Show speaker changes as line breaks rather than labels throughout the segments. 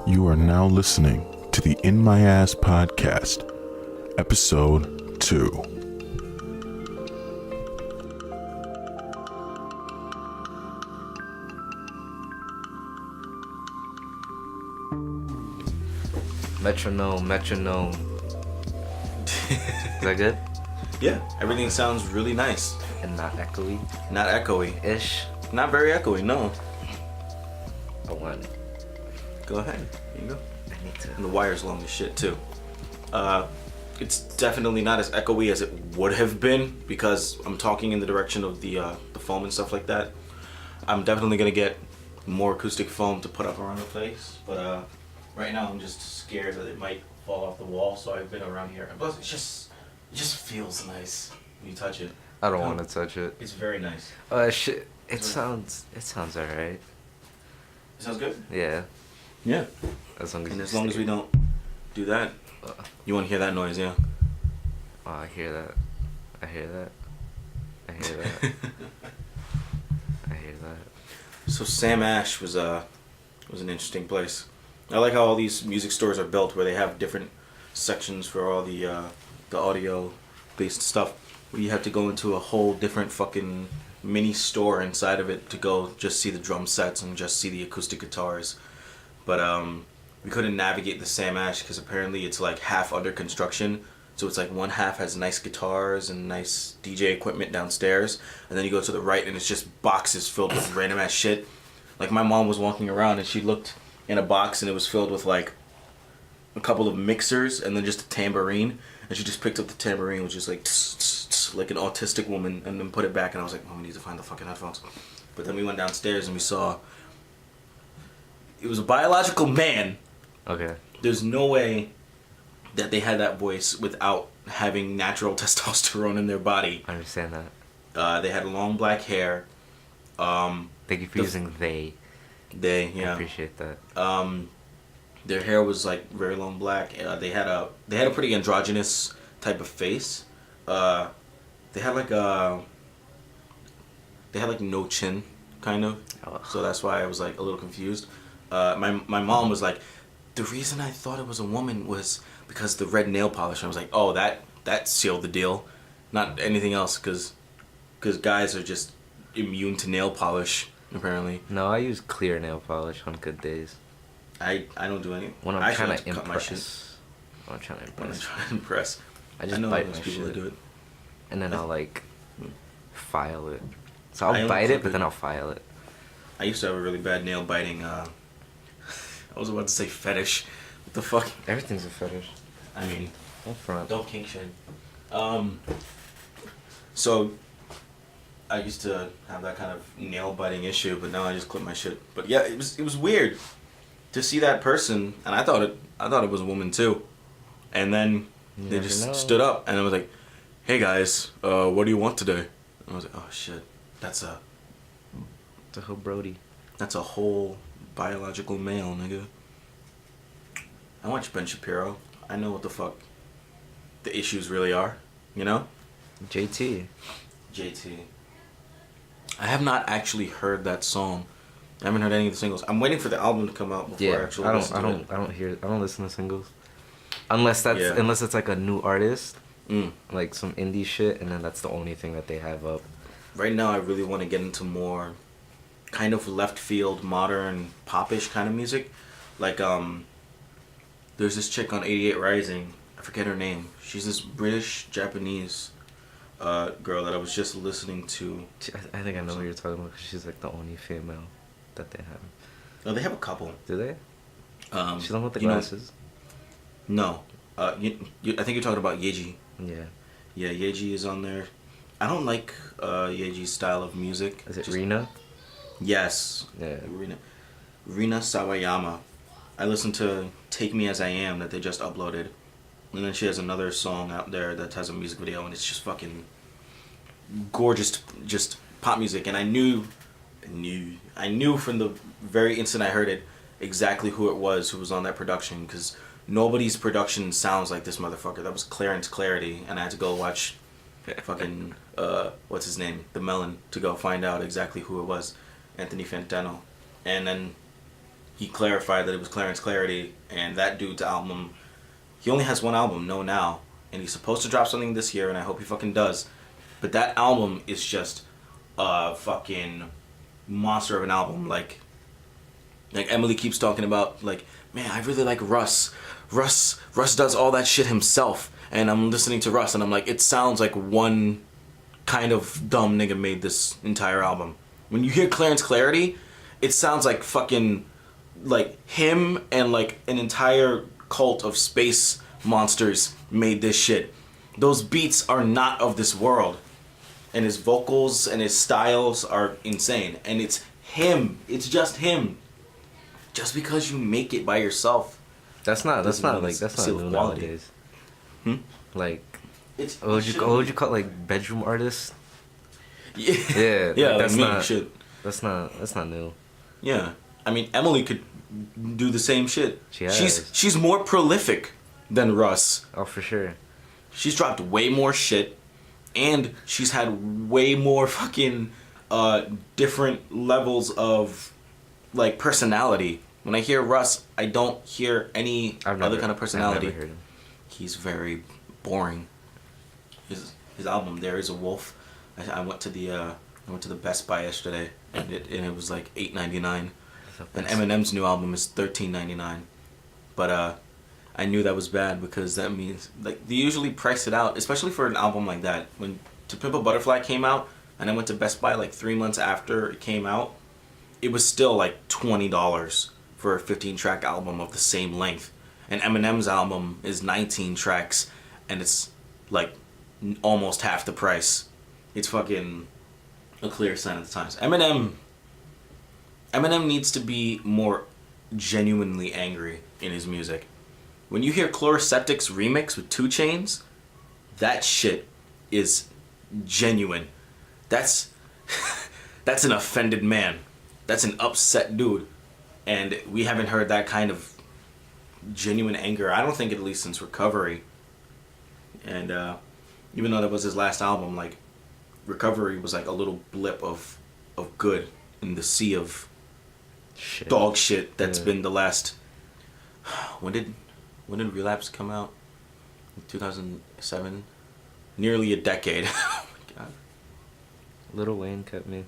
You are now listening to the In My Ass Podcast, Episode 2.
Metronome. Is that good?
Yeah, everything sounds really nice.
And not echoey?
Not echoey-ish. Not very echoey, no.
I want.
Go ahead. Here you go.
I need to.
And the wire's long as shit, too. It's definitely not as echoey as it would have been because I'm talking in the direction of the foam and stuff like that. I'm definitely going to get more acoustic foam to put up around the place, but right now I'm just scared that it might fall off the wall, so I've been around here. And plus, it just feels nice when you touch it.
I don't want to touch it.
It's very nice.
Shit. It sounds alright.
It sounds good?
Yeah.
Yeah.
As long
as we don't do that. You want to hear that noise, yeah?
Oh, I hear that. I hear that.
So Sam Ash was an interesting place. I like how all these music stores are built, where they have different sections for all the audio based stuff. Where you have to go into a whole different fucking mini store inside of it to go just see the drum sets and just see the acoustic guitars. But we couldn't navigate the Sam Ash because apparently it's like half under construction. So it's like one half has nice guitars and nice DJ equipment downstairs, and then you go to the right and it's just boxes filled with random ass shit. Like my mom was walking around and she looked in a box and it was filled with like a couple of mixers and then just a tambourine, and she just picked up the tambourine, which is like tss, tss, tss, like an autistic woman, and then put it back, and I was like, Mom, we need to find the fucking headphones. But then we went downstairs and we saw it was a biological man.
Okay.
There's no way that they had that voice without having natural testosterone in their body.
I understand that.
They had long black hair.
Thank you for using they.
They, yeah.
I appreciate that.
Their hair was like very long black. They had a pretty androgynous type of face. They had like no chin, kind of.
Oh.
So that's why I was like a little confused. My mom was like, the reason I thought it was a woman was because the red nail polish. I was like, oh, that sealed the deal, not anything else, because guys are just immune to nail polish apparently.
No, I use clear nail polish on good days.
I don't do any.
When I'm trying to impress.
When I'm trying to impress.
I just
know
bite
those
my
people
shit.
that do it.
And then I'll like file it. So I'll bite it, but then I'll file it.
I used to have a really bad nail biting. I was about to say fetish. What the fuck?
Everything's a fetish.
I mean,
Up front.
don't kink shame. So I used to have that kind of nail biting issue, but now I just clip my shit. But yeah, it was weird to see that person, and I thought it was a woman too. And then they just stood up, and I was like, "Hey guys, what do you want today?" And I was like, "Oh shit, that's a
whole Brody.
That's a whole biological male, nigga." I watch Ben Shapiro. I know what the fuck the issues really are, you know?
JT.
I have not actually heard that song. I haven't heard any of the singles. I'm waiting for the album to come out before I actually listen to it.
I don't listen to singles. Unless it's like a new artist. Like some indie shit, and then that's the only thing that they have up.
Right now I really want to get into more kind of left field, modern, popish kind of music. Like there's this chick on 88 Rising, I forget her name. She's this British Japanese girl that I was just listening to.
I think I know what you're talking about, because she's like the only female that they have.
No, they have a couple.
Do they? She's the one with the glasses.
No. I think you're talking about Yeji.
Yeah.
Yeah, Yeji is on there. I don't like Yeji's style of music.
Is it Rina?
Yes.
Yeah.
Rina Sawayama. I listened to Take Me As I Am that they just uploaded. And then she has another song out there that has a music video, and it's just fucking gorgeous, just pop music. And I knew from the very instant I heard it exactly who it was who was on that production, because nobody's production sounds like this motherfucker. That was Clarence Clarity, and I had to go watch fucking what's his name, The Melon, to go find out exactly who it was, Anthony Fantano. And then he clarified that it was Clarence Clarity, and that dude's album, he only has one album, No Now, and he's supposed to drop something this year, and I hope he fucking does. But that album is just a fucking monster of an album. Like Emily keeps talking about, like, man, I really like Russ. Russ does all that shit himself. And I'm listening to Russ, and I'm like, it sounds like one kind of dumb nigga made this entire album. When you hear Clarence Clarity, it sounds like fucking, like, him and, like, an entire cult of space monsters made this shit. Those beats are not of this world. And his vocals and his styles are insane. And it's him. It's just him. Just because you make it by yourself.
That's not new nowadays. Like, what would you call like bedroom artists? Yeah.
Yeah,
like,
that's not shit.
That's not new.
Yeah. I mean, Emily could do the same shit.
She has.
She's more prolific than Russ.
Oh, for sure.
She's dropped way more shit. And she's had way more fucking different levels of, like, personality. When I hear Russ, I don't hear any other kind of personality.
I've never heard him.
He's very boring. His album, There Is a Wolf. I went to the Best Buy yesterday, and it was like $8.99. And Eminem's new album is $13.99. But I knew that was bad because that means, like, they usually price it out, especially for an album like that. When To Pimp a Butterfly came out, and I went to Best Buy like 3 months after it came out, it was still like $20 for a 15-track album of the same length. And Eminem's album is 19 tracks, and it's like almost half the price. It's fucking a clear sign of the times. Eminem needs to be more genuinely angry in his music. When you hear Chloroseptic's remix with 2 Chainz, that shit is genuine. That's an offended man. That's an upset dude. And we haven't heard that kind of genuine anger, I don't think, at least since Recovery. And even though that was his last album, like, Recovery was like a little blip of good in the sea of dog shit that's been the last... When did Relapse come out? 2007? Nearly a decade. Oh my god.
Lil Wayne kept me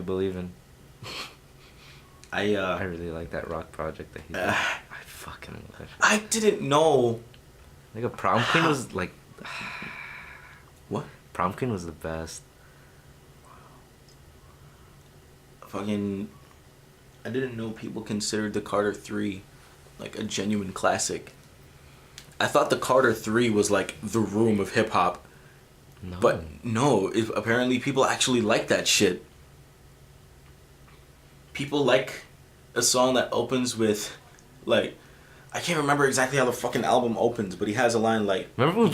believing. I really like that rock project that he did. I fucking love that shit.
I didn't know.
Like, a Prom Queen was like...
What?
Prom Queen was the best.
Fucking... I didn't know people considered the Carter 3 like a genuine classic. I thought the Carter 3 was like the Room of hip hop.
No.
But no, apparently people actually like that shit. People like a song that opens with, like, I can't remember exactly how the fucking album opens, but he has a line like,
remember when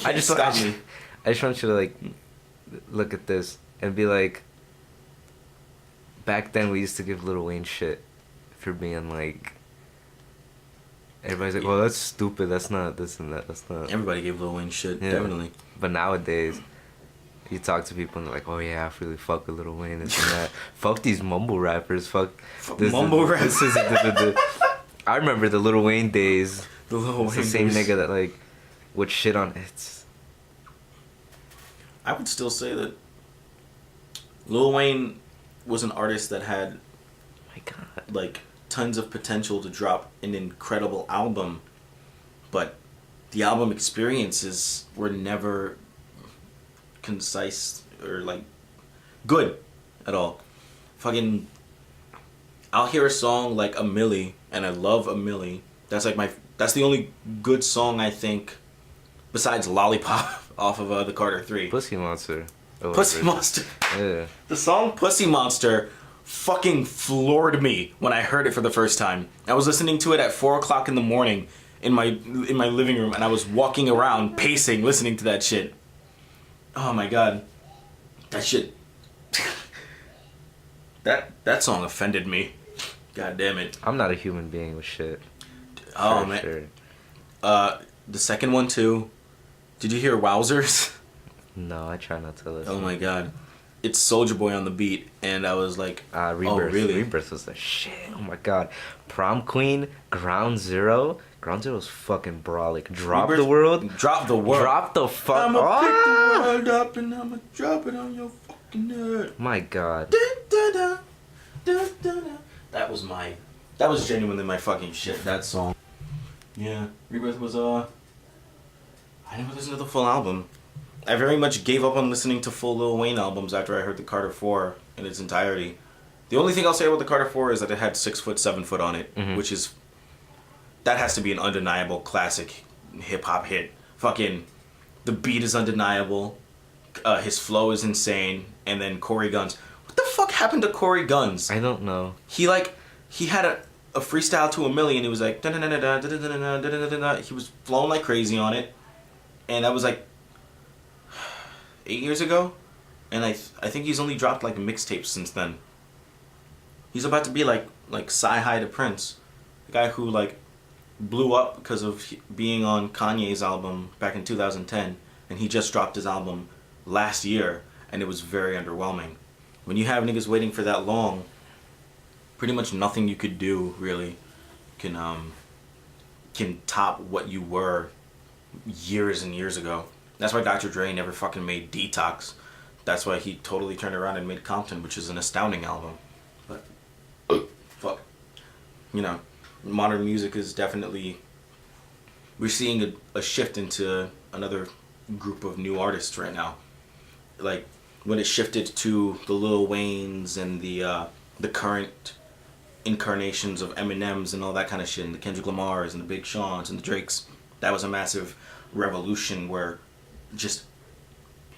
I just
stop me.
I just want you to, like, look at this and be like, back then we used to give Lil Wayne shit for being like, everybody's like, well, that's stupid, that's not this and that, that's not...
Everybody gave Lil Wayne shit,
Yeah.
definitely.
But nowadays, you talk to people and they're like, oh yeah, I really fuck with Lil Wayne, this and that. Fuck these mumble rappers, fuck
mumble rappers.
I remember the Lil Wayne days.
The Lil Wayne
the same
days.
nigga that, like, would shit on it.
I would still say that Lil Wayne was an artist that had,
My god.
like, tons of potential to drop an incredible album, but the album experiences were never concise or, like, good at all. Fucking, I'll hear a song like A Milli, and I love A Milli. That's like that's the only good song, I think, besides Lollipop off of the Carter 3.
Pussy Monster.
Pussy Monster.
Yeah.
The song Pussy Monster fucking floored me when I heard it for the first time. I was listening to it at 4 o'clock in the morning in my living room, and I was walking around pacing listening to that shit. Oh my god. That shit. that song offended me. God damn it.
I'm not a human being with shit.
Oh
For
man.
sure.
The second one too. Did you hear Wowzers?
No, I try not to listen.
Oh my god. it's Soulja Boy on the beat, and I was like,
Rebirth.
oh really?
Rebirth was the shit. Oh my god. Prom Queen, Ground Zero. Ground Zero's fucking brolic. Drop
Rebirth,
the world.
Drop the world.
Drop the fuck.
I'ma pick the world up and I'ma drop it on your fucking head.
My god.
That was genuinely my fucking shit, that song. Yeah, Rebirth was, I never listened to the full album. I very much gave up on listening to full Lil Wayne albums after I heard the Carter 4 in its entirety. The only thing I'll say about the Carter 4 is that it had 6 foot, 7 foot on it, which is, that has to be an undeniable classic hip-hop hit. Fucking, the beat is undeniable, his flow is insane, and then Corey Guns. What the fuck happened to Corey Guns?
I don't know.
He had a freestyle to a million. He was like, he was flowing like crazy on it, and that was like 8 years ago, and I think he's only dropped like mixtapes since then. He's about to be like Sci-Hi to Prince, the guy who like blew up because of being on Kanye's album back in 2010, and he just dropped his album last year, and it was very underwhelming. When you have niggas waiting for that long, pretty much nothing you could do really can top what you were years and years ago. That's why Dr. Dre never fucking made Detox. That's why he totally turned around and made Compton, which is an astounding album. But fuck, you know, modern music is definitely, we're seeing a shift into another group of new artists right now. Like when it shifted to the Lil Waynes and the current incarnations of Eminems and all that kind of shit, and the Kendrick Lamars and the Big Seans and the Drakes, that was a massive revolution where just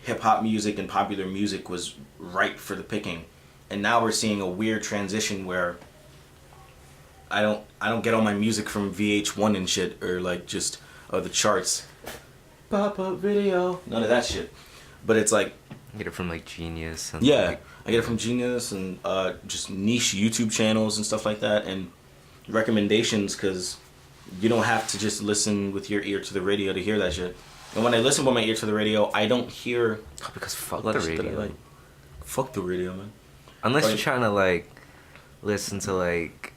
hip-hop music and popular music was ripe for the picking. And now we're seeing a weird transition where I don't get all my music from VH1 and shit, or like just the charts, pop-up video, none of that shit. But it's like,
I get it from like Genius. And
yeah,
like,
I get it from Genius and just niche YouTube channels and stuff like that, and recommendations, because you don't have to just listen with your ear to the radio to hear that shit. And when I listen with my ear to the radio, I don't hear
because fuck
a lot
the
of shit that I
radio.
like. Fuck the radio, man.
Unless
Like-
you're trying to like listen to like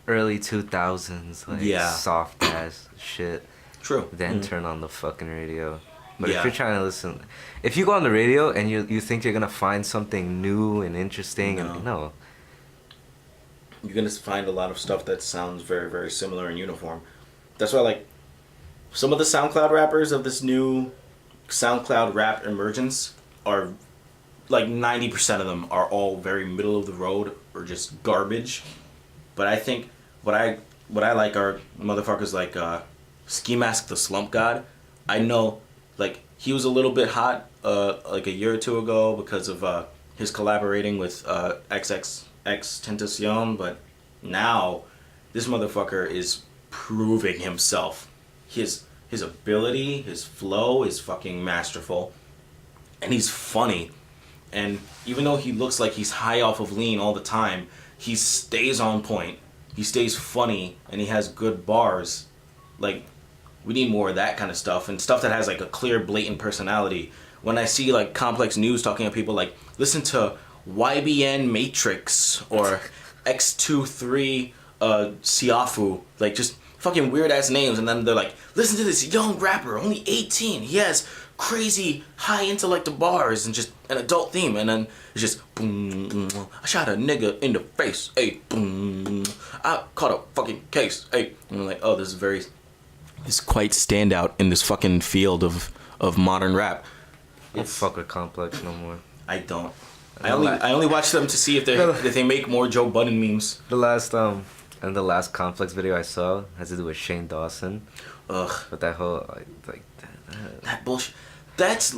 early 2000s like
Yeah.
soft ass shit,
True.
then turn on the fucking radio. But
Yeah.
if you're trying to listen, if you go on the radio and you think you're gonna find something new and interesting, and no,
You're gonna find a lot of stuff that sounds very, very similar and uniform. That's why, like, some of the SoundCloud rappers of this new SoundCloud rap emergence are, like, 90% of them are all very middle of the road or just garbage. But I think what I like are motherfuckers like Ski Mask the Slump God. I know, like, he was a little bit hot like a year or two ago because of his collaborating with XXXTentacion, but now this motherfucker is proving himself. His ability, his flow is fucking masterful, and he's funny. And even though he looks like he's high off of lean all the time, he stays on point. He stays funny, and he has good bars. Like, we need more of that kind of stuff, and stuff that has like a clear, blatant personality. When I see like Complex News talking to people like, listen to YBN Matrix or X23 Siafu, like just fucking weird ass names, and then they're like, listen to this young rapper, only 18, he has crazy high intellect bars and just an adult theme, and then it's just boom, boom, I shot a nigga in the face, hey, boom, I caught a fucking case, hey, and I'm like, oh, this is quite standout in this fucking field of modern rap.
I don't fuck with Complex no more.
I don't. I only watch them to see if they make more Joe Budden memes.
The last Complex video I saw has to do with Shane Dawson.
Ugh.
But that whole like
That bullshit. That's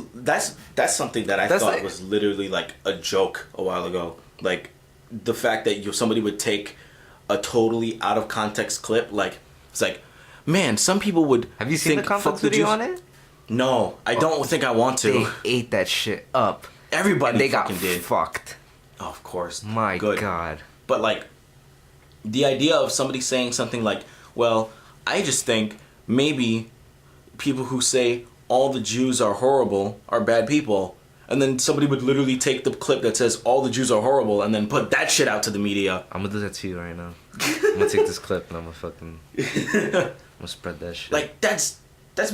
something that I
That's
thought
like-
was literally like a joke a while ago. Like the fact that somebody would take a totally out of context clip. Like it's like, man, some people would.
Have you seen the
think,
Complex
fuck the
video
Jews.
on it?
No, I don't think I want to.
They ate that shit up.
Everybody
And they got
fucking did.
fucked.
Oh, of course.
My
Good.
God.
But like, the idea of somebody saying something like, well, I just think maybe people who say all the Jews are horrible are bad people, And then somebody would literally take the clip that says all the Jews are horrible and then put that shit out to the media.
I'm gonna do that to you right now. I'm gonna take this clip and I'm gonna spread that shit.
Like, that's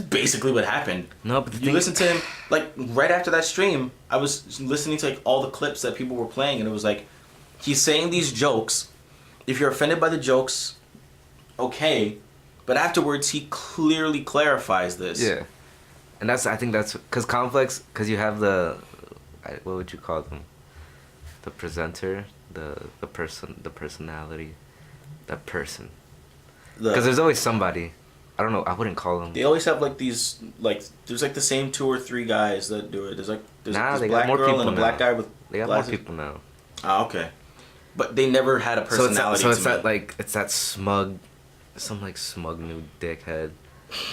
basically what happened.
No, but
you listen to him, like, right after that stream, I was listening to, like, all the clips that people were playing, and it was like, he's saying these jokes. If you're offended by the jokes, okay. But afterwards, he clearly clarifies this.
Yeah. And I think that's, because conflicts, because you have what would you call them? The presenter, the person, the personality, that person. Because there's always somebody. I don't know, I wouldn't call them.
They always have, like, these, like, there's, like, the same 2 or 3 guys that do it. There's this black girl and a black guy with
They got
glasses.
more people now.
Ah, okay. But they never had a personality.
So it's that, like, it's that smug, some, like, smug new dickhead.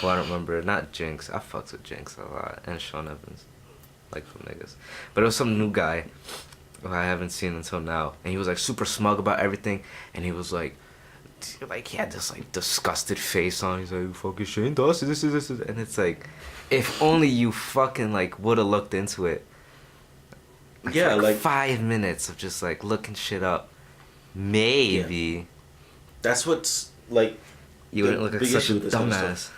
Well, I don't remember. Not Jinx. I fucks with Jinx a lot. And Sean Evans. Like, some niggas. But it was some new guy who I haven't seen until now. And he was, like, super smug about everything. And he was, like, he had this, like, disgusted face on. He's like, you fucking Shane Dawson, this. And it's like, if only you fucking, like, would have looked into it. Like,
yeah,
like 5
5
minutes of just, like, looking shit up. Maybe.
Yeah. That's what's, like,
you wouldn't look like such a dumbass.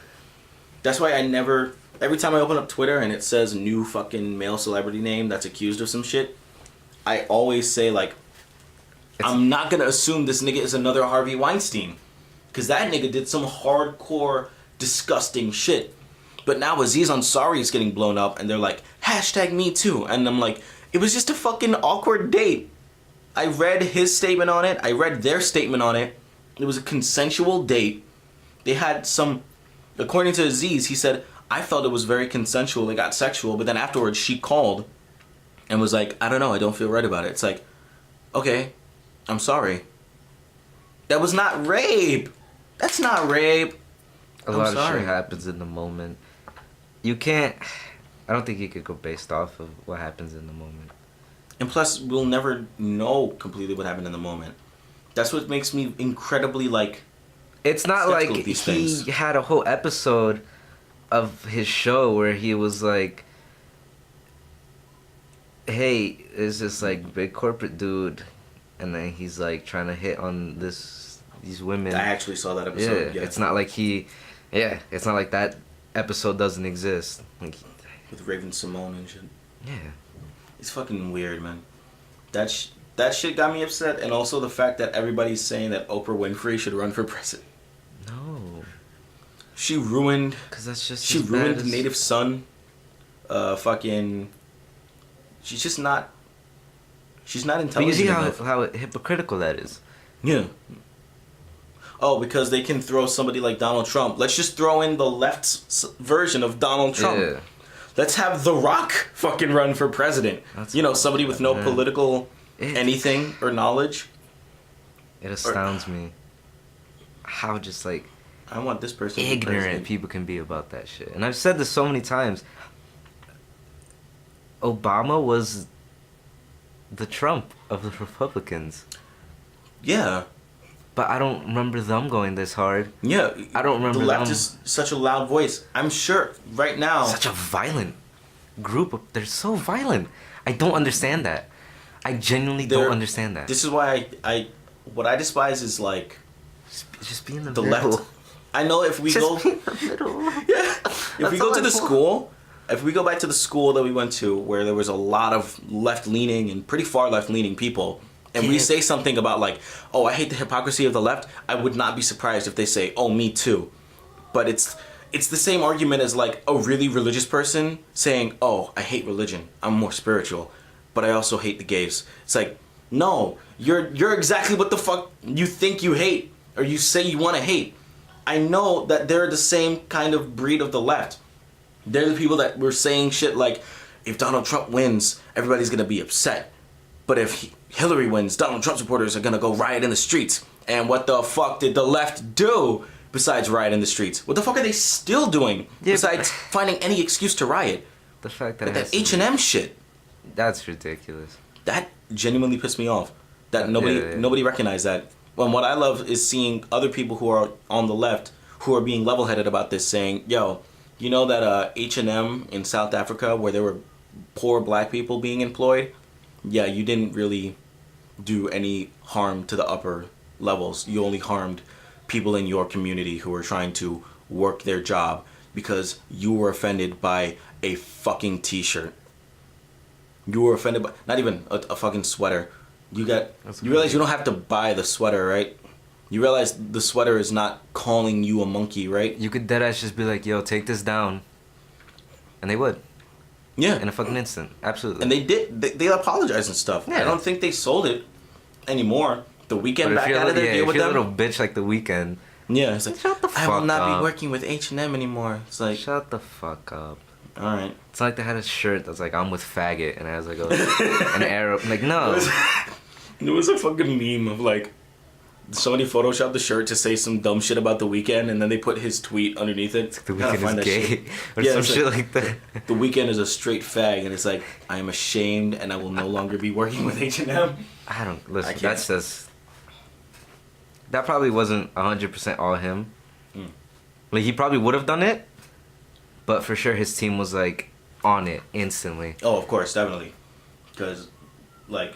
That's why every time I open up Twitter and it says new fucking male celebrity name that's accused of some shit, I always say, like, I'm not gonna assume this nigga is another Harvey Weinstein. Because that nigga did some hardcore, disgusting shit. But now Aziz Ansari is getting blown up and they're like, #MeToo. And I'm like, it was just a fucking awkward date. I read his statement on it. I read their statement on it. It was a consensual date. They had some, according to Aziz, he said, I felt it was very consensual. It got sexual. But then afterwards, she called and was like, I don't know. I don't feel right about it. It's like, okay, I'm sorry. That was not rape. That's not rape.
A lot of shit happens in the moment. You can't, I don't think you could go based off of what happens in the moment.
And plus, we'll never know completely what happened in the moment. That's what makes me incredibly, like,
it's not like he had a whole episode of his show where he was like, hey, it's this, like, big corporate dude, and then he's, like, trying to hit on these women.
I actually saw that episode.
Yeah. It's not like it's not like that episode doesn't exist. Like,
with Raven Simone and shit.
Yeah.
It's fucking weird, man. That shit got me upset, and also the fact that everybody's saying that Oprah Winfrey should run for president.
No.
She ruined.
Cause that's just.
She ruined the native son. Fucking. She's just not. She's not intelligent.
But you see
enough.
how hypocritical that is.
Yeah. Oh, because they can throw somebody like Donald Trump. Let's just throw in the left's version of Donald Trump.
Yeah.
Let's have The Rock fucking run for president.
That's
Somebody with no political anything or knowledge.
It astounds me how just, like,
I want this person to be
ignorant
president.
people can be about that shit. And I've said this so many times. Obama was the Trump of the Republicans.
Yeah.
But I don't remember them going this hard.
Yeah.
I don't remember
the left
them.
is such a loud voice. I'm sure right now.
Such a violent group. They're so violent. I don't understand that. I genuinely don't understand that.
This is why what I despise is, like,
just be in the
middle.
left.
I know if we go.
Be in the middle.
Yeah. If we go to the school, if we go back to the school that we went to, where there was a lot of left-leaning and pretty far left-leaning people, and we say something about, like, oh, I hate the hypocrisy of the left, I would not be surprised if they say, oh, me too. But it's the same argument as, like, a really religious person saying, oh, I hate religion, I'm more spiritual, but I also hate the gays. It's like, no, you're exactly what the fuck you think you hate, or you say you want to hate. I know that they're the same kind of breed of the left. They're the people that were saying shit like, if Donald Trump wins, everybody's going to be upset. But if Hillary wins, Donald Trump supporters are going to go riot in the streets. And what the fuck did the left do besides riot in the streets? What the fuck are they still doing besides finding any excuse to riot?
The fact that
that H&M shit.
That's ridiculous.
That genuinely pissed me off. That nobody recognized that. And what I love is seeing other people who are on the left who are being level-headed about this, saying, yo, you know that H&M in South Africa, where they were poor black people being employed, yeah, you didn't really do any harm to the upper levels. You only harmed people in your community who were trying to work their job because you were offended by a fucking t-shirt. You were offended by not even a fucking sweater. You realize you don't have to buy the sweater, right? You realize the sweater is not calling you a monkey, right?
You could deadass just be like, yo, take this down. And they would.
Yeah.
In a fucking instant. Absolutely.
And they did. They apologized and stuff.
Yeah.
I don't think they sold it anymore. The Weeknd
But
back out of there, deal
if
with
you're a
them.
little bitch like the Weeknd.
Yeah, it's like,
Shut the
I will
fuck
not
up.
be working with H&M anymore. It's like,
Shut the fuck up.
alright.
It's like they had a shirt that's like, I'm with faggot, and it has like an arrow. I'm like, no.
There was a fucking meme of like, somebody photoshopped the shirt to say some dumb shit about The Weeknd, and then they put his tweet underneath it.
The
Gotta find
Weeknd
that
is gay.
shit.
Or
Yeah,
some
it's
shit like that.
The Weeknd is a straight fag, and it's like, I am ashamed, and I will no longer be working with H&M.
I don't, listen,
I can't.
that's just, that probably wasn't 100% all him.
Mm.
Like, he probably would have done it, but for sure his team was like on it instantly.
Oh, of course, definitely. Because, like,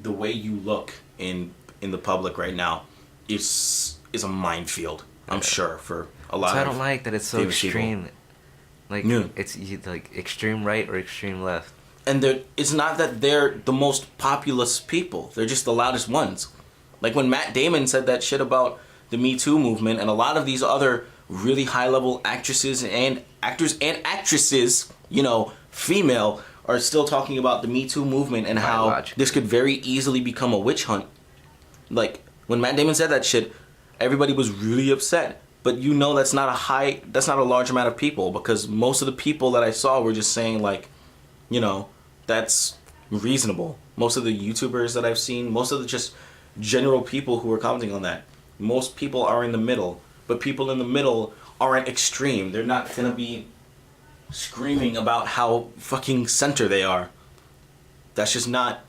the way you look in the public right now is a minefield. I'm sure for a lot.
So I
of
don't like that it's so
famous people.
extreme. Like,
Yeah.
it's like extreme right or extreme left.
And it's not that they're the most populous people. They're just the loudest ones. Like when Matt Damon said that shit about the Me Too movement, and a lot of these other really high-level actresses and actors and actresses, you know, female, are still talking about the Me Too movement and how
Biologically.
this could very easily become a witch hunt. Like, when Matt Damon said that shit, everybody was really upset. But you know that's not a large amount of people, because most of the people that I saw were just saying, like, you know, that's reasonable. Most of the YouTubers that I've seen, most of the just general people who are commenting on that, most people are in the middle. But people in the middle aren't extreme. They're not gonna be screaming about how fucking center they are. That's just not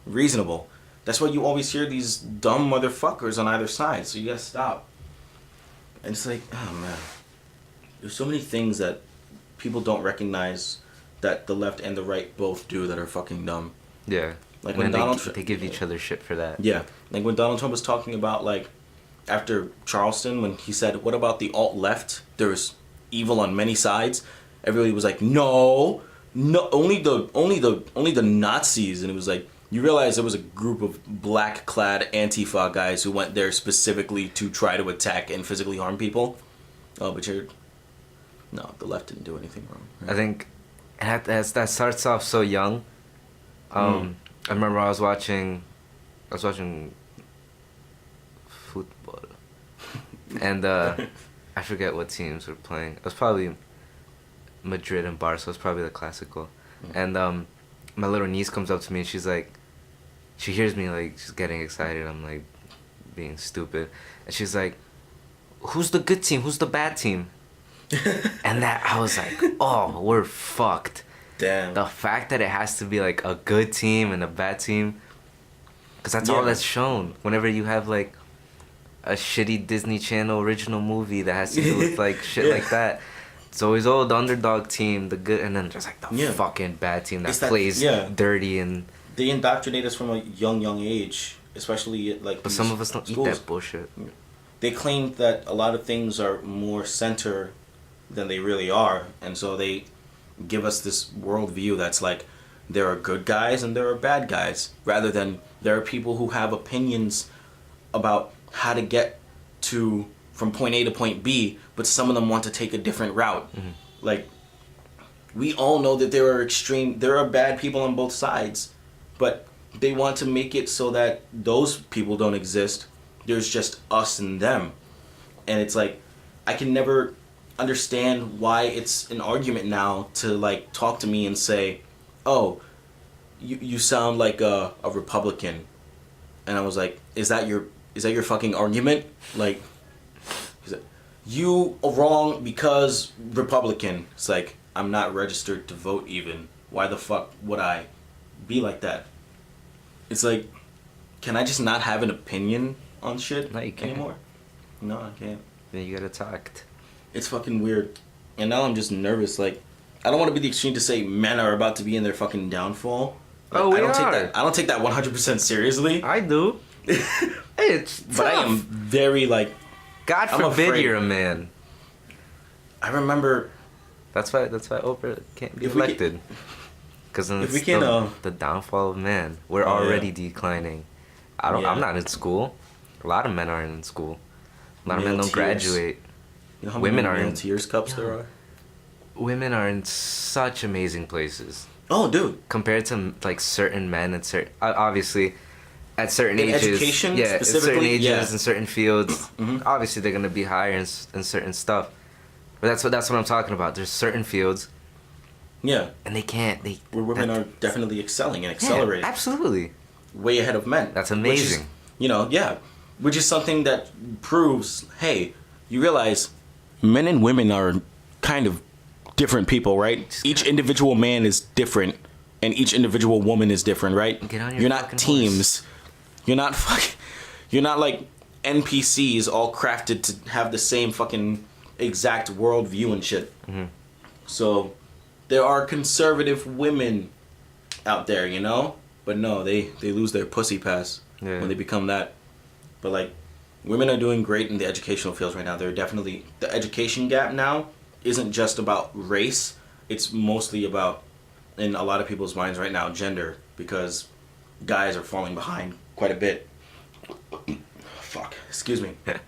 reasonable. That's why you always hear these dumb motherfuckers on either side. So you gotta stop. And it's like, oh man, there's so many things that people don't recognize that the left and the right both do that are fucking dumb.
Yeah.
Like
when
when Donald
they give each other shit for that.
Yeah, like when Donald Trump was talking about, like, after Charleston, when he said, what about the alt-left? There's evil on many sides. Everybody was like, no, only the Nazis. And it was like, you realize there was a group of black-clad Antifa guys who went there specifically to try to attack and physically harm people? Oh, but no, the left didn't do anything wrong. Right?
I think that starts off so young. I remember I was watching football, and I forget what teams were playing. It was probably Madrid and Barca. So it was probably the Clasico. And my little niece comes up to me and she's like, she hears me like she's getting excited. I'm like being stupid, and she's like, "Who's the good team? Who's the bad team?" And that I was like, "Oh, we're fucked."
Damn.
The fact that it has to be like a good team and a bad team, because that's all that's shown. Whenever you have like a shitty Disney Channel original movie that has to do with like shit like that, it's always the underdog team, the good, and then there's like the fucking bad team that plays dirty. And
they indoctrinate us from a young age, especially at, like.
But some of us don't eat that bullshit.
They claim that a lot of things are more center than they really are, and so they give us this worldview that's like there are good guys and there are bad guys, rather than there are people who have opinions about how to get from point A to point B, but some of them want to take a different route. Mm-hmm. Like, we all know that there are bad people on both sides, but they want to make it so that those people don't exist. There's just us and them. And it's like, I can never understand why it's an argument now to like talk to me and say, oh, you sound like a Republican. And I was like, is that your fucking argument? Like, you are wrong because Republican. It's like, I'm not registered to vote even. Why the fuck would I be like that? It's like, can I just not have an opinion on shit anymore? No, I can't.
Then you get attacked.
It's fucking weird. And now I'm just nervous. Like, I don't want to be the extreme to say men are about to be in their fucking downfall. Like,
Oh, we
I don't
are.
take that. I don't take that 100% seriously.
I do. It's
But I am very like.
God
I'm
forbid
afraid.
you're a man.
I remember.
That's why Oprah can't be
If we
elected. Because then
if
it's
we can,
the downfall of man. We're
Oh, yeah.
already declining. I'm
Yeah.
not in school. A lot of men aren't in school. A lot of men
Male
don't
tears.
graduate.
You know how
Women
many
are
male
in-
tears cups there are?
Women are in such amazing places
Oh, dude.
compared to like certain men at certain obviously at certain
In
ages.
education,
yeah, at certain
specifically,
ages
yeah.
in certain fields.
Mhm.
Obviously, they're gonna be higher in certain stuff. But that's what I'm talking about. There's certain fields,
Yeah.
and they can't. They
Where women
that-
are definitely excelling and
yeah,
accelerating.
absolutely.
Way ahead of men.
That's
Which
amazing.
is, which is something that proves, hey, you realize men and women are kind of different people, right? Each individual man is different, and each individual woman is different, right?
Get on your
You're not
fucking
teams. You're not like NPCs all crafted to have the same fucking exact worldview and shit.
Mm-hmm.
So there are conservative women out there, but no, they lose their pussy pass
Yeah.
when they become that. But like, women are doing great in the educational fields right now. They're definitely, the education gap now isn't just about race. It's mostly about, in a lot of people's minds right now, gender, because guys are falling behind quite a bit. Fuck, excuse me.
I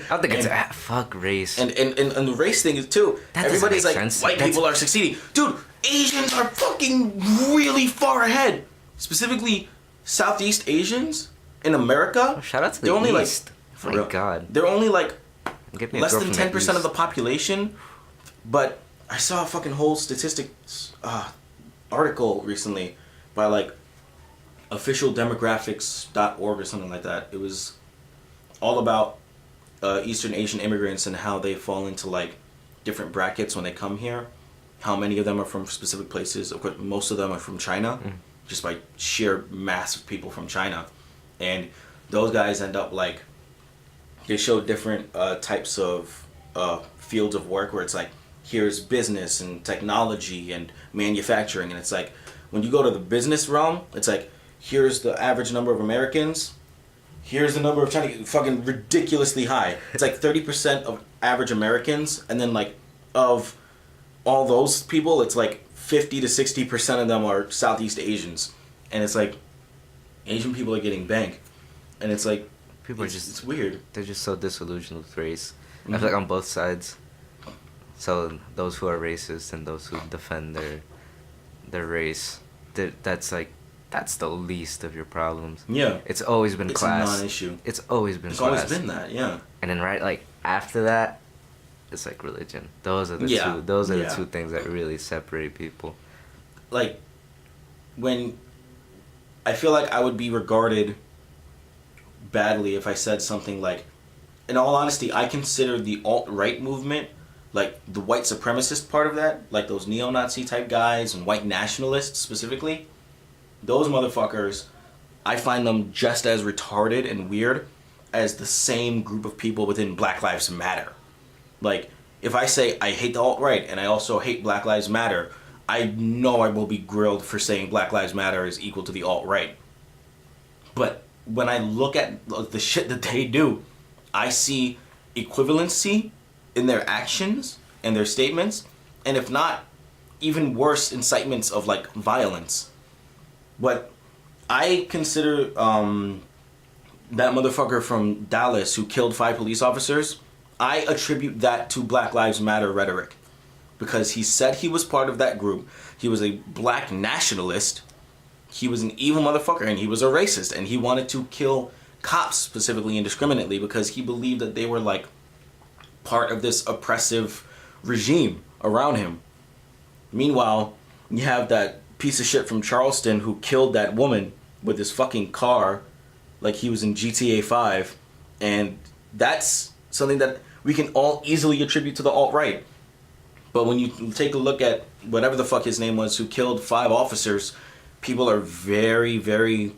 don't think it's fuck race.
And the race thing is too.
That doesn't
Everybody's
make
like,
sense.
white people are succeeding. Dude, Asians are fucking really far ahead. Specifically, Southeast Asians in America.
Oh, shout out to
they're
the
only
East.
like,
My
real,
God.
they're only like
Get me a
less
girl
than
from
10% of the
East.
population. But I saw a fucking whole statistics article recently by like officialdemographics.org or something like that. It was all about Eastern Asian immigrants and how they fall into like different brackets when they come here. How many of them are from specific places? Of course, most of them are from China, just by sheer mass of people from China. And those guys end up like, they show different types of fields of work where it's like, here's business and technology and manufacturing. And it's like, when you go to the business realm, it's like, here's the average number of Americans. Here's the number of Chinese, fucking ridiculously high. It's like 30% of average Americans, and then like of all those people, it's like 50 to 60% of them are Southeast Asians, and it's like Asian people are getting banked, and it's like
People are
it's weird.
They're just so disillusioned with race. I
Mhm.
feel like on both sides. So those who are racist and those who defend their race, that's the least of your problems.
Yeah,
It's always been
it's
class.
a non-issue.
It's always been
It's
class.
always been that. Yeah.
And then like after that, it's like religion. Those are the
Yeah.
two. Those are
Yeah.
the two things that really separate people.
Like, when I feel like I would be regarded badly if I said something like, in all honesty, I consider the alt-right movement, like the white supremacist part of that, like those neo-Nazi type guys and white nationalists specifically, those motherfuckers, I find them just as retarded and weird as the same group of people within Black Lives Matter. Like, if I say I hate the alt-right and I also hate Black Lives Matter, I know I will be grilled for saying Black Lives Matter is equal to the alt-right. But when I look at the shit that they do, I see equivalency in their actions and their statements, and if not, even worse incitements of like violence. But I consider that motherfucker from Dallas who killed 5 police officers, I attribute that to Black Lives Matter rhetoric. Because he said he was part of that group. He was a black nationalist. He was an evil motherfucker, and he was a racist, and he wanted to kill cops specifically indiscriminately because he believed that they were like part of this oppressive regime around him. Meanwhile, you have that piece of shit from Charleston who killed that woman with his fucking car like he was in GTA 5, and that's something that we can all easily attribute to the alt-right. But when you take a look at whatever the fuck his name was who killed 5 officers, people are very, very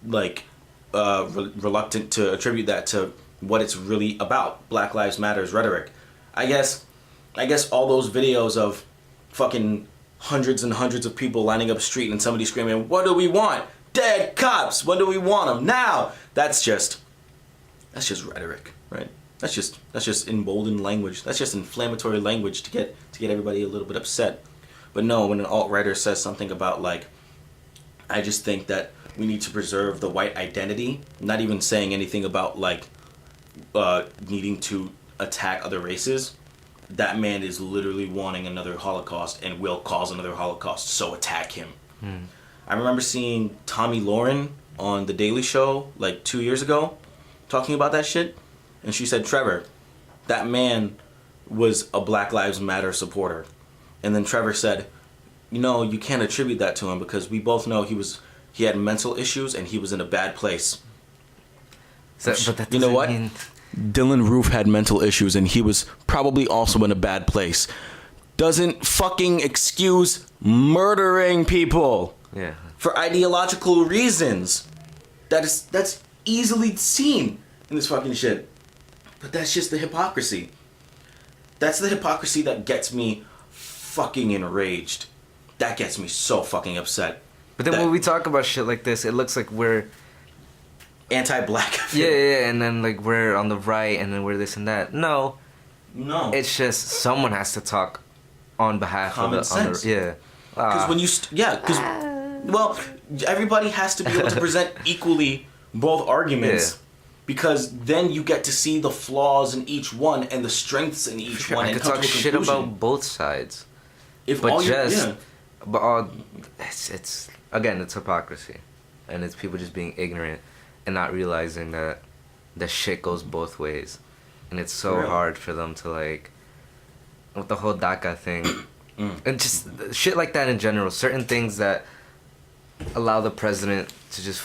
like reluctant to attribute that to what it's really about, Black Lives Matter's rhetoric. I guess all those videos of fucking hundreds and hundreds of people lining up a street and somebody screaming, "What do we want? Dead cops! When do we want them? Now!" That's just rhetoric, right? That's just emboldened language. That's just inflammatory language to get everybody a little bit upset. But no, when an alt-writer says something about like, I just think that we need to preserve the white identity, not even saying anything about like needing to attack other races, that man is literally wanting another Holocaust and will cause another Holocaust, so attack him. I remember seeing Tommy Lauren on The Daily Show like 2 years ago talking about that shit, and she said, "Trevor, that man was a Black Lives Matter supporter." And then Trevor said, "You can't attribute that to him because we both know he had mental issues and he was in a bad place."
So, but that
you know what?
mean...
Dylan Roof had mental issues and he was probably also in a bad place. Doesn't fucking excuse murdering people.
Yeah.
For ideological reasons. That's easily seen in this fucking shit. But that's just the hypocrisy. That's the hypocrisy that gets me fucking enraged. That gets me so fucking upset.
But then when we talk about shit like this, it looks like we're
anti-black.
Yeah, and then like we're on the right, and then we're this and that. No, it's just someone has to talk on behalf
Common
of the
sense.
yeah.
Because when you well, everybody has to be able to present equally both arguments.
Yeah.
Because then you get to see the flaws in each one and the strengths in each one.
I
and
could
come
talk
to a
shit
conclusion.
about both sides.
But
it's again, it's hypocrisy, and it's people just being ignorant and not realizing that the shit goes both ways, and it's so hard for them to like with the whole DACA thing, and just shit like that in general. Certain things that allow the president to just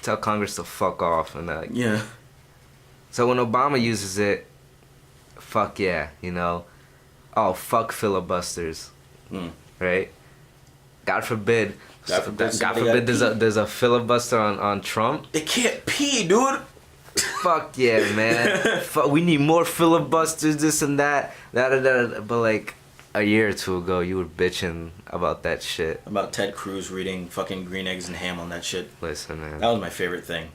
tell Congress to fuck off, and that.
Yeah.
So when Obama uses it, fuck yeah, oh fuck filibusters, right? God forbid. God forbid there's a filibuster on Trump.
It can't pee, dude.
Fuck yeah, man. We need more filibusters, this and that. But like a year or two ago, you were bitching about that shit.
About Ted Cruz reading fucking Green Eggs and Ham on that shit.
Listen, man.
That was my favorite thing.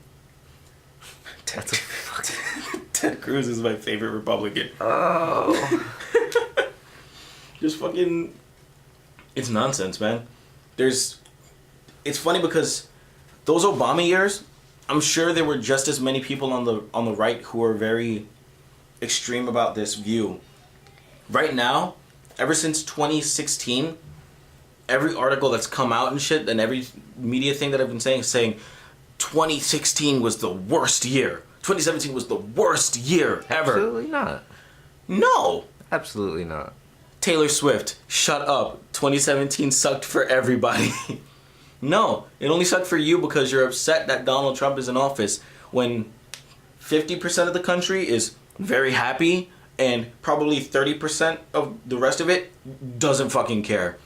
Ted Cruz is my favorite Republican.
Oh.
Just fucking... It's nonsense, man. It's funny because those Obama years, I'm sure there were just as many people on the right who are very extreme about this view. Right now, ever since 2016, every article that's come out and shit, and every media thing that I've been saying is saying 2016 was the worst year. 2017 was the worst year ever.
Absolutely not.
No.
Absolutely not.
Taylor Swift, shut up. 2017 sucked for everybody. No, it only sucked for you because you're upset that Donald Trump is in office when 50% of the country is very happy and probably 30% of the rest of it doesn't fucking care.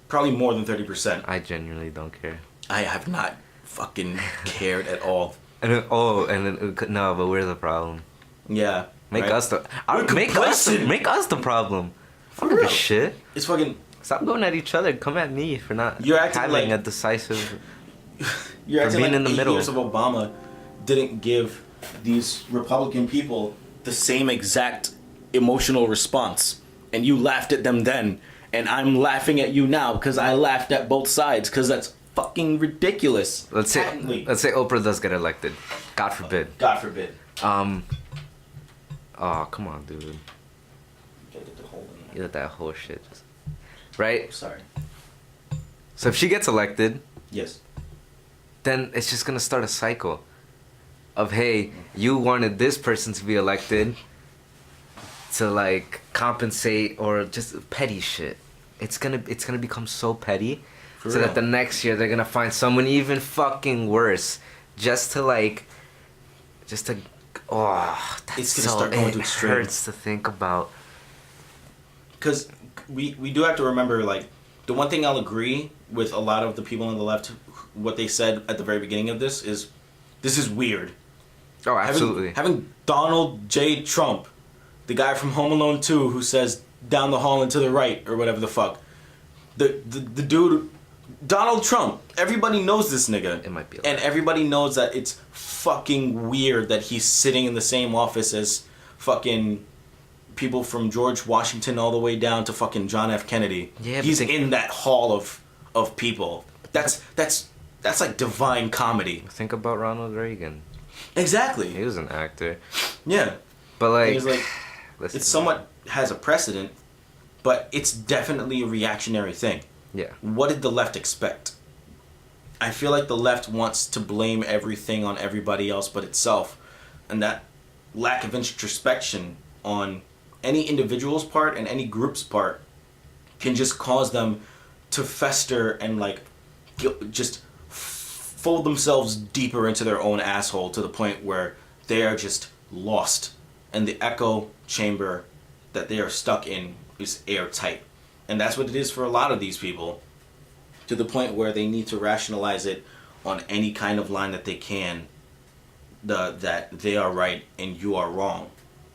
Probably more than 30%.
I genuinely don't care.
I have not fucking cared at all.
No, but we're the problem.
Yeah.
Make
right?
us the problem.
For real.
Shit.
It's fucking...
Stop going at each other. Come at me for not
You're acting
having
like,
a decisive...
You're acting
being
like
in the
8
middle.
years of Obama didn't give these Republican people the same exact emotional response. And you laughed at them then. And I'm laughing at you now because I laughed at both sides because that's fucking ridiculous.
Let's say Oprah does get elected. God forbid.
God forbid.
Oh, come on, dude.
Gotta get the hole in
You let that whole shit just... Right?
Sorry.
So if she gets elected...
Yes.
Then it's just gonna start a cycle of, hey, you wanted this person to be elected to like compensate or just petty shit. It's gonna become so petty
For
so
real.
that the next year they're gonna find someone even fucking worse just to it's gonna
start going to
it
extremes.
hurts to think about.
Because we do have to remember, like, the one thing I'll agree with a lot of the people on the left, what they said at the very beginning of this is weird.
Oh, absolutely.
Having Donald J. Trump, the guy from Home Alone 2 who says down the hall and to the right or whatever the fuck, the dude, Donald Trump. Everybody knows this nigga.
It might be.
And everybody knows that it's fucking weird that he's sitting in the same office as fucking people from George Washington all the way down to fucking John F. Kennedy.
Yeah,
he's in that hall of people. That's like divine comedy.
Think about Ronald Reagan.
Exactly.
He was an actor.
Yeah.
But like,
it's like it somewhat has a precedent, but it's definitely a reactionary thing.
Yeah.
What did the left expect? I feel like the left wants to blame everything on everybody else but itself, and that lack of introspection on any individual's part and any group's part can just cause them to fester and like just fold themselves deeper into their own asshole to the point where they are just lost, and the echo chamber that they are stuck in is airtight. And that's what it is for a lot of these people, to the point where they need to rationalize it on any kind of line that they can, that they are right and you are wrong.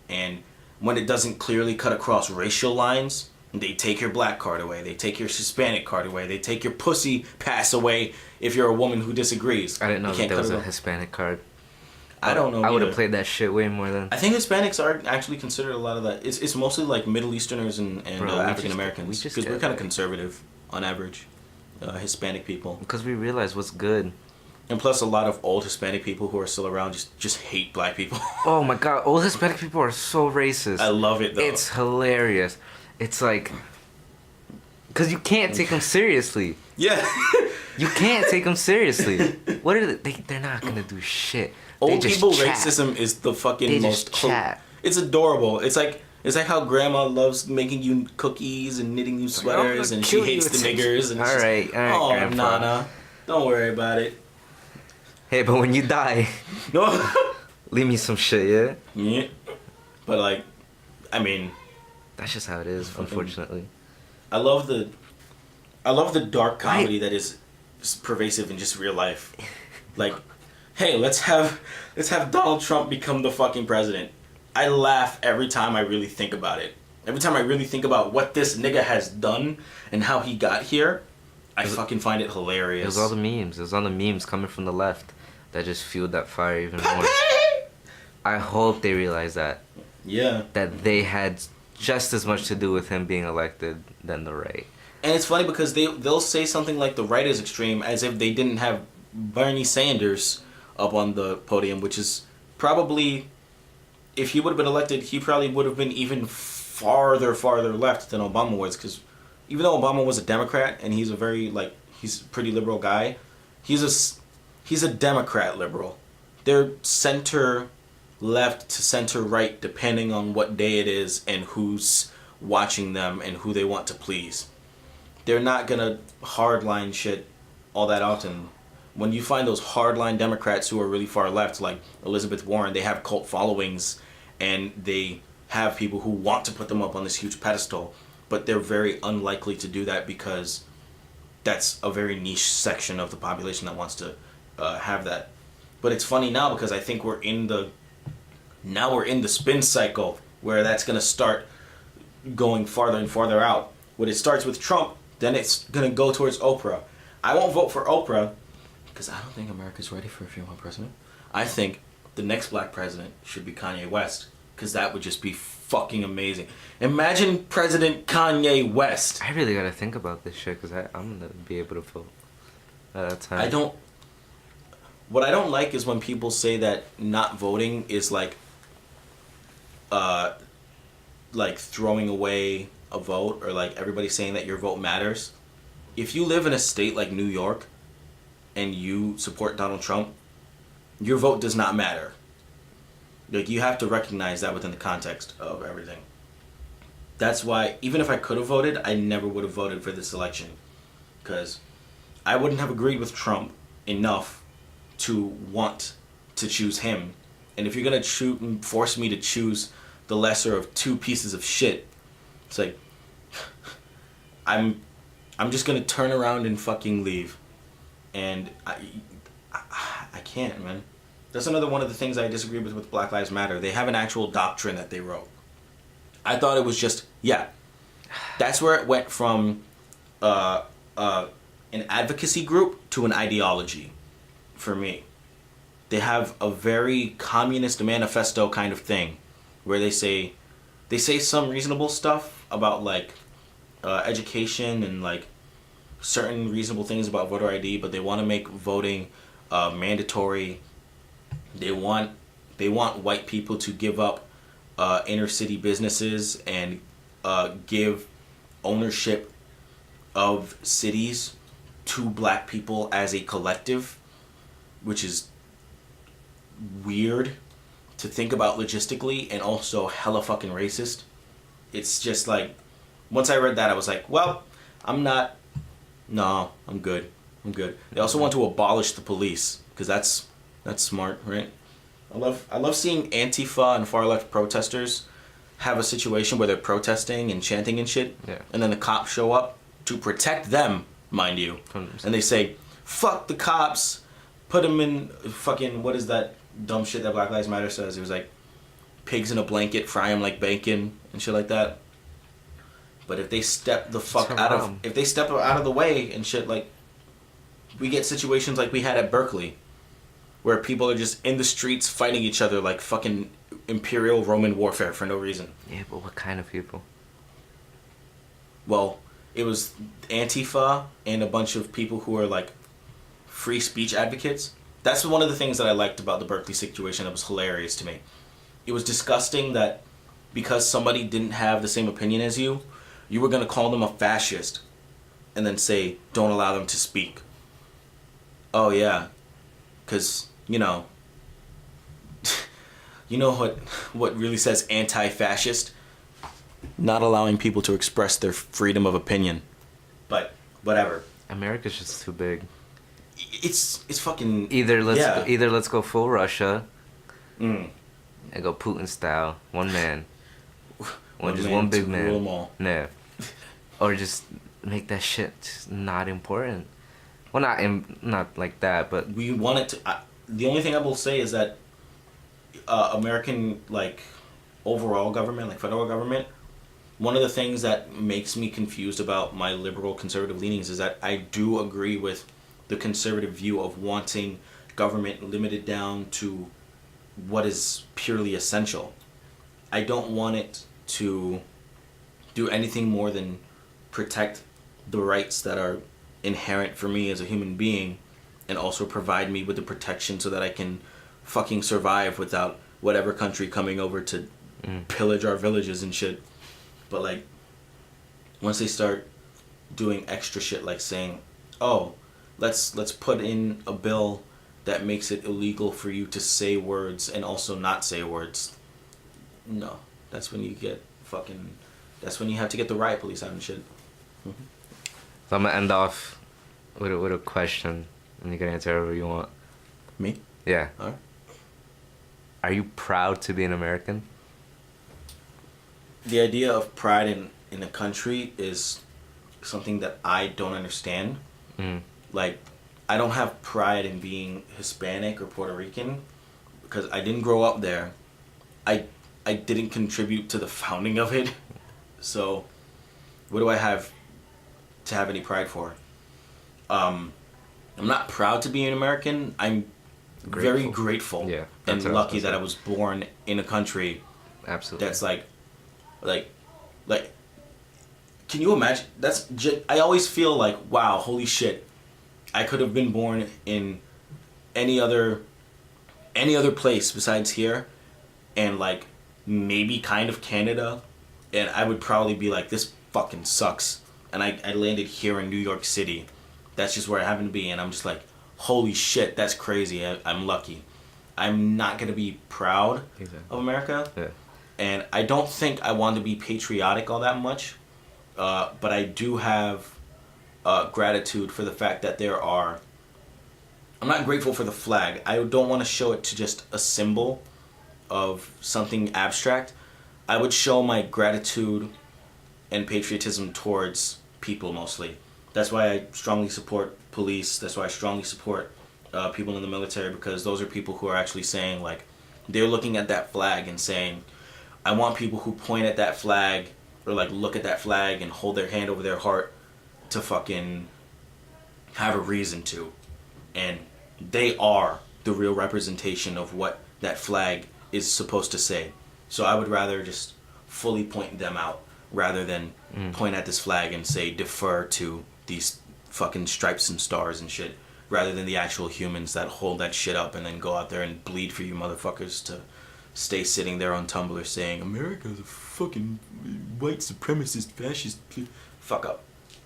And when it doesn't clearly cut across racial lines, they take your black card away, they take your Hispanic card away, they take your pussy pass away if you're a woman who disagrees.
I didn't know that there was a Hispanic card.
I don't know.
I would have played that shit way more than.
I think Hispanics are actually considered a lot of that. It's mostly like Middle Easterners and African Americans, because we're kind of conservative on average, Hispanic people.
Because we realize what's good.
And plus, a lot of old Hispanic people who are still around just hate black people.
Oh my god, old Hispanic people are so racist.
I love it though.
It's hilarious. It's like, because you can't take them seriously.
Yeah.
You can't take them seriously. What are they? They're not gonna do shit.
Old people racism is the fucking
they
most.
Just chat.
It's adorable. It's like how grandma loves making you cookies and knitting you sweaters, and she hates the niggers. And
all right,
oh,
grandpa.
Nana, don't worry about it.
Hey, but when you die,
No.
leave me some shit, yeah.
Yeah. But like, I mean,
that's just how it is. Unfortunately.
I love the dark comedy that is pervasive in just real life. Like, hey, let's have Donald Trump become the fucking president. I laugh every time I really think about it. Every time I really think about what this nigga has done and how he got here, I fucking find it hilarious.
It was all the memes. It was all the memes coming from the left that just fueled that fire even more. I hope they realize that.
Yeah.
That they had just as much to do with him being elected than the right.
And it's funny because they'll say something like the right is extreme as if they didn't have Bernie Sanders up on the podium, which is probably, if he would have been elected, he probably would have been even farther left than Obama was, because even though Obama was a Democrat and he's a very, like, he's a pretty liberal guy, he's a Democrat liberal. They're center left to center right depending on what day it is and who's watching them and who they want to please. They're not gonna hardline shit all that often. When you find those hardline Democrats who are really far left, like Elizabeth Warren, they have cult followings and they have people who want to put them up on this huge pedestal, but they're very unlikely to do that because that's a very niche section of the population that wants to have that. But it's funny now because I think we're in the spin cycle where that's gonna start going farther and farther out. When it starts with Trump, then it's gonna go towards Oprah. I won't vote for Oprah because I don't think America's ready for a female president. I think the next black president should be Kanye West, because that would just be fucking amazing. Imagine President Kanye West.
I really gotta think about this shit because I'm gonna be able to vote at that time.
What I don't like is when people say that not voting is like throwing away a vote, or like everybody saying that your vote matters. If you live in a state like New York and you support Donald Trump, your vote does not matter. Like, you have to recognize that within the context of everything. That's why, even if I could have voted, I never would have voted for this election, because I wouldn't have agreed with Trump enough to want to choose him. And if you're gonna force me to choose the lesser of two pieces of shit, it's like, I'm just gonna turn around and fucking leave. And I can't, man. That's another one of the things I disagree with Black Lives Matter. They have an actual doctrine that they wrote. I thought it was just, yeah. That's where it went from an advocacy group to an ideology. For me, they have a very communist manifesto kind of thing, where they say some reasonable stuff about like education and like certain reasonable things about voter ID, but they want to make voting mandatory. They want white people to give up inner city businesses and give ownership of cities to black people as a collective, which is weird to think about logistically and also hella fucking racist. It's just like, once I read that, I was like, well, I'm good. They also want to abolish the police, because that's smart, right? I love seeing Antifa and far left protesters have a situation where they're protesting and chanting and shit,
yeah.
And then the cops show up to protect them, mind you,
100%.
and they say, fuck the cops, put them in fucking, what is that dumb shit that Black Lives Matter says? It was like, pigs in a blanket, fry them like bacon, and shit like that. But if they step the fuck out of the way and shit, like, we get situations like we had at Berkeley, where people are just in the streets fighting each other like fucking Imperial Roman warfare for no reason.
Yeah, but what kind of people?
Well, it was Antifa and a bunch of people who are like free speech advocates. That's one of the things that I liked about the Berkeley situation that was hilarious to me. It was disgusting that because somebody didn't have the same opinion as you, you were going to call them a fascist and then say, don't allow them to speak. Oh, yeah. Because, you know what really says anti-fascist? Not allowing people to express their freedom of opinion. But, whatever.
America's just too big.
It's fucking...
Either let's go full Russia
and
go Putin style, one man.
one
big
to
man.
rule 'em all.
No. Or just make that shit not important. Well, not like that, but
we want it to... the only thing I will say is that American, like, overall government, like federal government, one of the things that makes me confused about my liberal conservative leanings is that I do agree with the conservative view of wanting government limited down to what is purely essential. I don't want it to do anything more than protect the rights that are inherent for me as a human being, and also provide me with the protection so that I can fucking survive without whatever country coming over to pillage our villages and shit. But like, once they start doing extra shit like saying, oh, let's put in a bill that makes it illegal for you to say words and also not say words. No, that's when you have to get the riot police out and shit. Mm-hmm.
So I'm gonna end off with a question, and you can answer whatever you want.
Me?
Yeah.
All right.
Are you proud to be an American?
The idea of pride in a country is something that I don't understand. Like, I don't have pride in being Hispanic or Puerto Rican because I didn't grow up there. I didn't contribute to the founding of it. So, what do I have to have any pride for? I'm not proud to be an American. I'm very grateful and lucky that I was born in a country that's like, can you imagine? I always feel like, wow, holy shit, I could have been born in any other place besides here, and like maybe kind of Canada, and I would probably be like, this fucking sucks. And I landed here in New York City. That's just where I happen to be, and I'm just like, holy shit, that's crazy. I'm lucky. I'm not gonna be proud of America, and I don't think I want to be patriotic all that much, but I do have gratitude for the fact that I'm not grateful for the flag. I don't want to show it to just a symbol of something abstract. I would show my gratitude and patriotism towards people mostly. That's why I strongly support police. That's why I strongly support people in the military, because those are people who are actually saying, like, they're looking at that flag and saying, I want people who point at that flag or like look at that flag and hold their hand over their heart to fucking have a reason to. And they are the real representation of what that flag is supposed to say. So I would rather just fully point them out rather than point at this flag and say defer to these fucking stripes and stars and shit, rather than the actual humans that hold that shit up and then go out there and bleed for you motherfuckers to stay sitting there on Tumblr saying America's a fucking white supremacist fascist. Fuck up.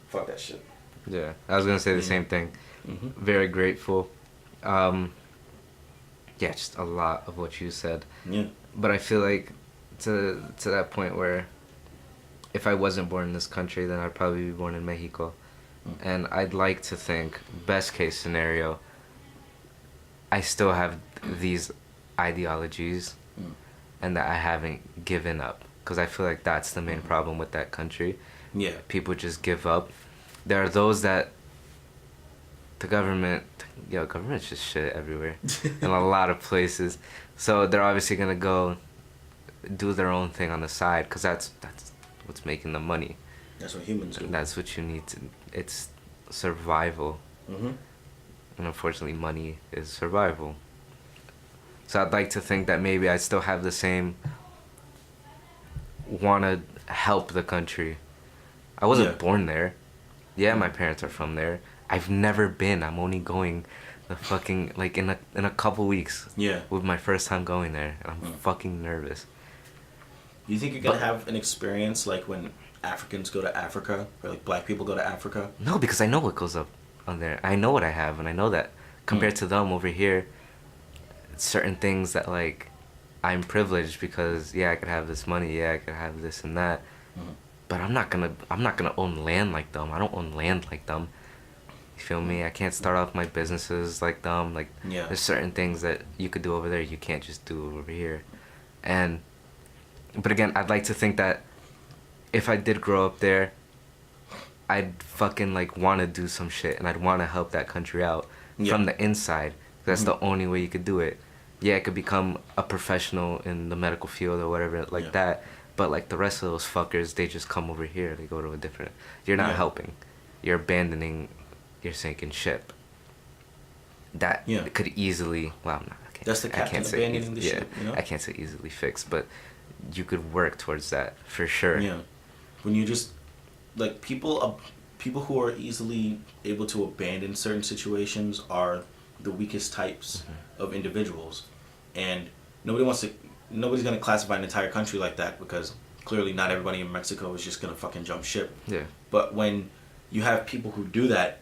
Fuck that shit.
Yeah, I was gonna say the same thing. Very grateful. Yeah, just a lot of what you said.
Yeah.
But I feel like to that point where if I wasn't born in this country, then I'd probably be born in Mexico. And I'd like to think, best case scenario, I still have these ideologies and that I haven't given up. Because I feel like that's the main problem with that country.
Yeah.
People just give up. There are those that the government's just shit everywhere in a lot of places. So they're obviously going to go do their own thing on the side because that's what's making the money.
That's what humans do.
And that's what you need to... It's survival. And unfortunately, money is survival. So I'd like to think that maybe I still have the same... want to help the country. I wasn't born there. Yeah, my parents are from there. I've never been. I'm only going the fucking... Like, in a couple weeks.
Yeah.
With my first time going there. And I'm fucking nervous.
Do you think you're going to have an experience like when Africans go to Africa? Or like black people go to Africa?
No, because I know what goes up on there. I know what I have, and I know that compared to them over here, certain things that, like, I'm privileged because, yeah, I could have this money, yeah, I could have this and that. But I'm not gonna own land like them. I don't own land like them. You feel me? I can't start off my businesses like them. Like, there's certain things that you could do over there you can't just do over here. But again, I'd like to think that if I did grow up there, I'd fucking, like, want to do some shit, and I'd want to help that country out from the inside. That's the only way you could do it. Yeah, I could become a professional in the medical field or whatever like that, but, like, the rest of those fuckers, they just come over here. They go to a different... You're not helping. You're abandoning your sinking ship. That could easily... Well, I'm not...
That's the captain abandoning the ship, you know?
I can't say easily fixed, but you could work towards that, for sure.
Yeah. When you just... Like, people who are easily able to abandon certain situations are the weakest types of individuals. And nobody's going to classify an entire country like that because clearly not everybody in Mexico is just going to fucking jump ship.
Yeah.
But when you have people who do that,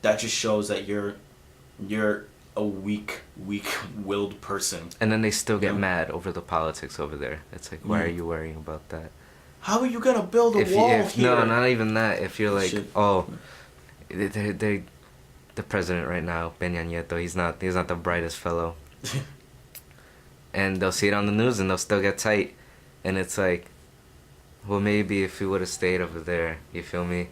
that just shows that you're a weak-willed person.
And then they still get mad over the politics over there. It's like, why are you worrying about that?
How are you gonna build a wall here?
No, not even that. If you're like, the president right now, Peña Nieto, he's not the brightest fellow. And they'll see it on the news and they'll still get tight. And it's like, well, maybe if we would have stayed over there, you feel me?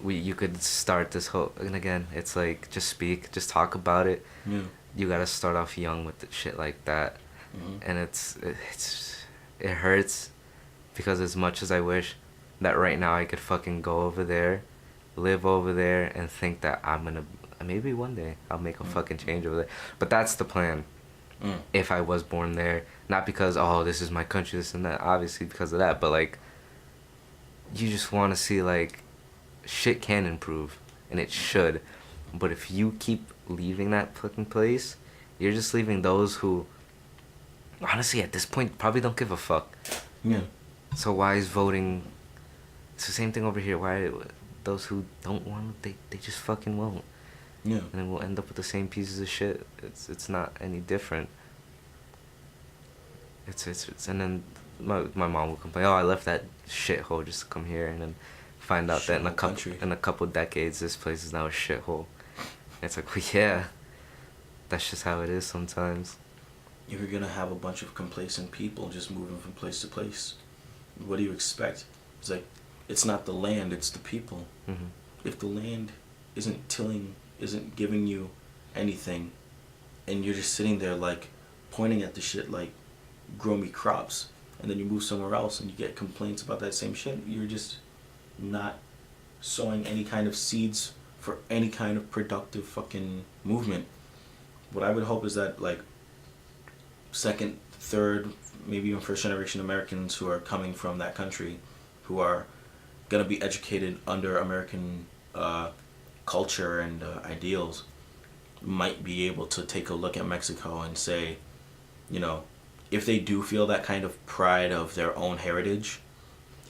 You could start this whole... And again, it's like, just speak, just talk about it.
Yeah.
You gotta start off young with shit like that. And it hurts. Because as much as I wish that right now I could fucking go over there, live over there, and think that I'm gonna... Maybe one day I'll make a fucking change over there. But that's the plan. If I was born there. Not because, oh, this is my country, this and that. Obviously because of that. But, like, you just want to see, like, shit can improve. And it should. But if you keep leaving that fucking place, you're just leaving those who, honestly, at this point, probably don't give a fuck.
Yeah.
So why is voting... It's the same thing over here. Why those who don't want, they just fucking won't.
Yeah.
And then we'll end up with the same pieces of shit. It's not any different. It's and then my mom will complain, oh, I left that shithole just to come here, and then find out that in a couple decades this place is now a shithole. It's like, well, yeah, that's just how it is sometimes.
You're gonna have a bunch of complacent people just moving from place to place. What do you expect? It's like, it's not the land, it's the people. If the land isn't giving you anything, and you're just sitting there, like, pointing at the shit like, grow me crops, and then you move somewhere else and you get complaints about that same shit, you're just not sowing any kind of seeds for any kind of productive fucking movement. What I would hope is that, like, second, third, maybe even first generation Americans who are coming from that country, who are gonna be educated under American culture and ideals, might be able to take a look at Mexico and say, you know, if they do feel that kind of pride of their own heritage,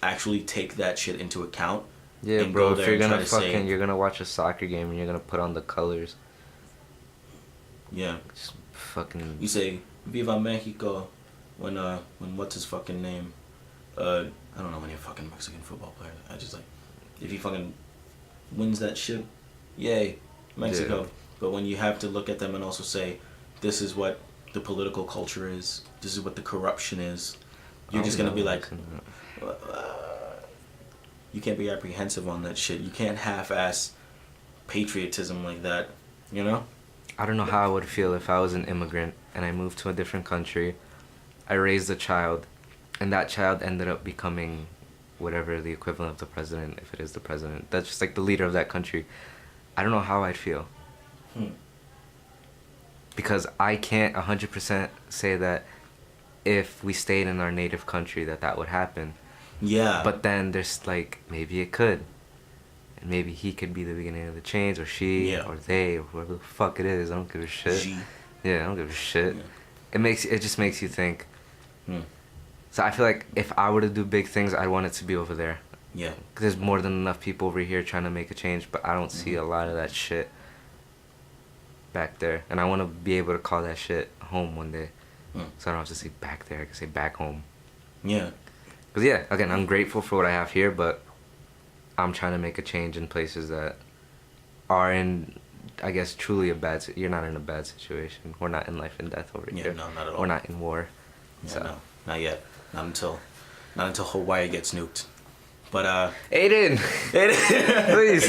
actually take that shit into account.
Yeah,
and
bro.
go
If
there
you're
and try
gonna
to say,
you're gonna watch a soccer game and you're gonna put on the colors.
yeah,
Just fucking.
you say "Viva Mexico" when what's his fucking name? I don't know any fucking Mexican football players. I just like, if he fucking wins that shit, yay, Mexico.
Yeah.
But when you have to look at them and also say, this is what the political culture is, this is what the corruption is, you're just gonna be like, you can't be apprehensive on that shit. You can't half-ass patriotism like that, you know?
I don't know how I would feel if I was an immigrant and I moved to a different country. I raised a child, and that child ended up becoming whatever the equivalent of the president, if it is the president. That's just like the leader of that country. I don't know how I'd feel. Because I can't 100% say that if we stayed in our native country that would happen.
Yeah.
But then there's like, maybe it could. And maybe he could be the beginning of the change, or she,
Yeah.
or they, or whoever the fuck it is. I don't give a shit.
G.
Yeah, I don't give a shit.
Yeah.
It just makes you think. So I feel like if I were to do big things, I'd want it to be over there.
Yeah.
Because there's more than enough people over here trying to make a change, but I don't see a lot of that shit back there. And I want to be able to call that shit home one day. So I don't have to say back there, I can say back home.
Yeah.
Because yeah, again, I'm grateful for what I have here, but I'm trying to make a change in places that are in, I guess, truly a bad... You're not in a bad situation. We're not in life and death over here.
No, not at all.
We're not in war.
Yeah,
So.
no, not yet. Not until Hawaii gets nuked. But
Aiden! Please!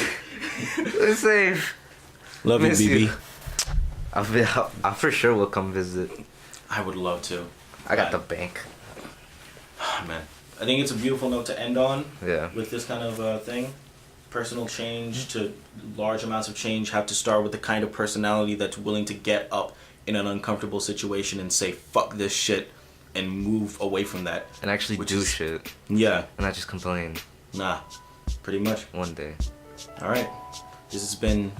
Stay safe.
love you,
Miss
BB.
you. I for sure will come visit.
I would love to.
I got the bank.
Man, I think it's a beautiful note to end on.
Yeah.
With this kind of thing, personal change to large amounts of change have to start with the kind of personality that's willing to get up in an uncomfortable situation and say fuck this shit and move away from that.
And actually do shit.
Yeah.
And not just complain.
Nah. Pretty much.
One day.
All right. This has been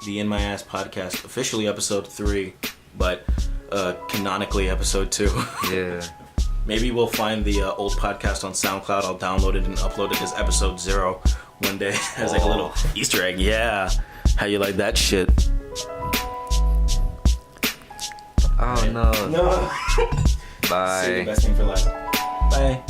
the In My Ass podcast, officially episode 3, but canonically episode 2.
Yeah.
Maybe we'll find the old podcast on SoundCloud. I'll download it and upload it as episode 0 one day as like a little Easter egg. Yeah. How you like that shit?
Oh no.
No.
Bye.
Save the best thing for last. Bye.